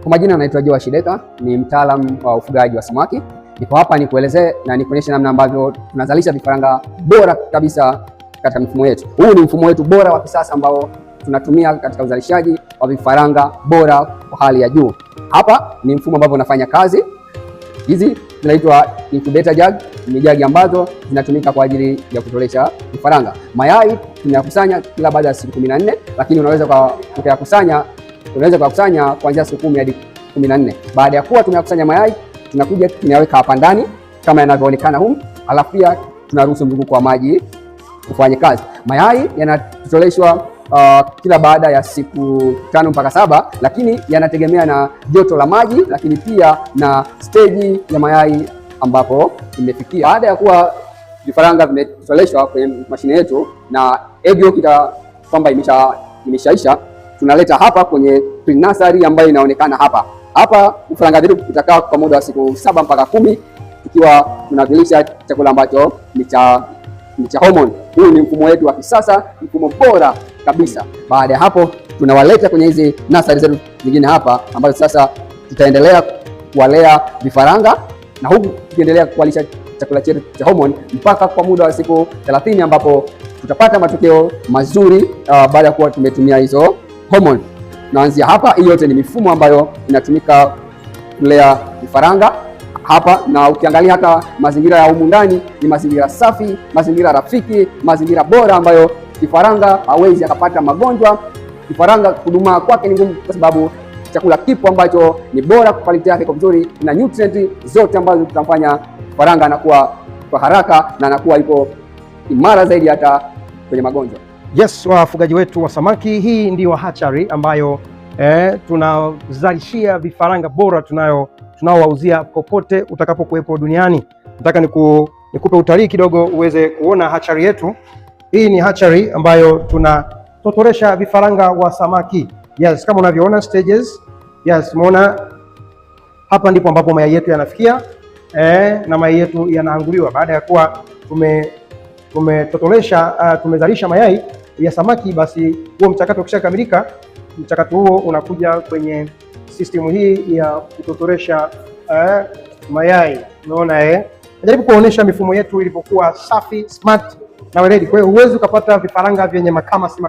Kwa majina naitwa Joa Shideka, ni mtaalamu wa ufugaji wa samaki. Niko hapa nikuelezee na nikuonyeshe namna ambavyo tunazalisha vifaranga bora kabisa katika mifumo yetu. Huu ni mfumo wetu bora wa kisasa ambao tunatumia katika uzalishaji wa vifaranga bora kwa hali ya juu. Hapa ni mfumo ambao unafanya kazi. Hizi zinaitwa incubator jug, ni jagi ambazo zinatumika kwa ajili ya kutolesha vifaranga. Mayai tunayakusanya kila baada ya siku 14, lakini unaweza kuyakusanya kuanzia siku 10 hadi 14. Baada ya kuwa tumeyakusanya mayai, tunakuja tunayaweka hapa ndani kama yanavyoonekana humu, alafu pia tunaruhusu mzunguko wa maji ufanye kazi. Mayai yanatotoleshwa kila baada ya siku 5 mpaka 7, lakini yanategemea na joto la maji, lakini pia na stage ya mayai ambapo imefikia. Baada ya kuwa vifaranga vimetotoleshwa kwenye mashine yetu na egg yolk kwamba imeshaisha, tunaleta hapa kwenye pre-nursery ambayo inaonekana hapa. Hapa vifaranga vyetu vitakaa kwa muda wa siku 7 mpaka 10, tukiwa tunavilisha chakula ambacho ni cha hormone. Huu ni mfumo wetu wa kisasa, mfumo bora kabisa. Baada ya hapo tunawaleta kwenye hizi nursery zetu zingine hapa, ambazo sasa tutaendelea kuwalea vifaranga na huku tukiendelea kuwalisha chakula chetu cha hormone mpaka kwa muda wa siku 30, ambapo tutapata matokeo mazuri baada ya kuwa tumetumia hizo hormone. Naanzia hapa. Hii yote ni mifumo ambayo inatumika kulea vifaranga hapa, na ukiangalia hata mazingira ya humu ndani ni mazingira safi, mazingira rafiki, mazingira bora ambayo kifaranga hawezi akapata magonjwa. Kifaranga kudumaa kwake ni ngumu kwa sababu chakula kipo ambacho ni bora, quality yake iko vizuri na nutrient zote ambazo zitamfanya kifaranga anakuwa kwa haraka na anakuwa ipo imara zaidi hata kwenye magonjwa. Yes, wafugaji wetu wa samaki, hii ndio hatchery ambayo tunazalishia vifaranga bora tunaowauzia popote utakapokuwepo duniani. Nataka nikupe utalii kidogo uweze kuona hatchery yetu. Hii ni hatchery ambayo tunatotoresha vifaranga wa samaki. Yes, kama unavyoona stages. Yes, umeona hapa ndipo ambapo mayai yetu yanafikia na mayai yetu yanaanguliwa baada ya kuwa tumezalisha mayai ya samaki. Basi huo mchakato ukishakamilika, mchakato huo unakuja kwenye system hii ya kutotoresha mayai. Unaona najaribu kuonyesha mifumo yetu ilipokuwa safi, smart na weledi. Kwa hiyo huwezi ukapata vifaranga vyenye makamasi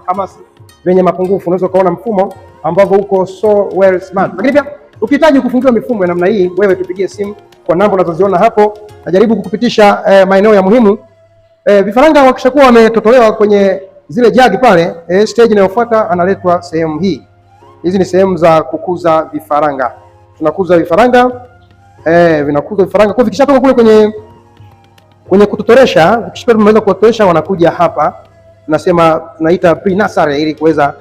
vyenye mapungufu. Unaweza ukaona mfumo ambao uko so well smart. Lakini pia ukihitaji kufungiwa mifumo ya namna hii, wewe tupigie simu kwa namba unazoziona hapo. Najaribu kukupitisha maeneo ya muhimu. Vifaranga wakishakuwa wametotolewa kwenye zile jagi pale, stage inayofuata analetwa sehemu hii. Hizi ni sehemu za kukuza vifaranga. Tunakuza vifaranga, vinakuza vifaranga. Kwa vikishatoka kule kwenye kutotoresha, vikishapata tumeweza kutotoresha, wanakuja hapa. Tunaita pre-nursery ili kuweza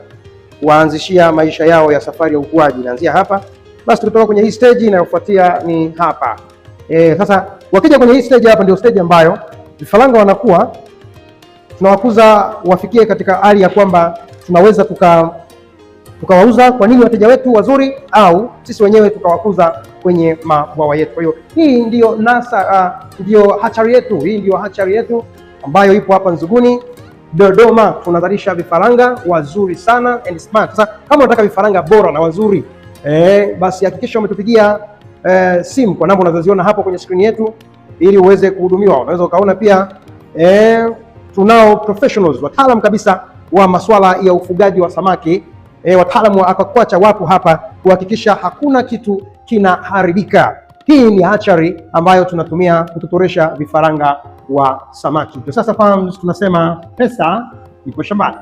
kuanzishia maisha yao ya safari ya ukuaji. Inaanzia hapa. Basi tukitoka kwenye hii stage inayofuatia ni hapa. Sasa wakija kwenye hii stage hapa ndio stage ambayo vifaranga wanakuwa tunawakuza wafikie katika hali ya kwamba tunaweza tukawauza kwa nini wateja wetu wazuri, au sisi wenyewe tukawakuza kwenye mabwawa yetu. Kwa hiyo hii ndio hatchery yetu. Hii ndio hatchery yetu ambayo ipo hapa Nzuguni, Dodoma. Tunazalisha vifaranga wazuri sana and smart. Sasa kama unataka vifaranga bora na wazuri, basi hakikisha umetupigia simu kwa namba unazoziona hapo kwenye screen yetu ili uweze kuhudumiwa. Unaweza ukaona pia tunao professionals, wataalamu kabisa wa masuala ya ufugaji wa samaki, wataalamu wa aquaculture wapo hapa kuhakikisha hakuna kitu kinaharibika. Hii ni hatchery ambayo tunatumia kutotoresha vifaranga wa samaki. Sasa farms tunasema pesa ipo shambani.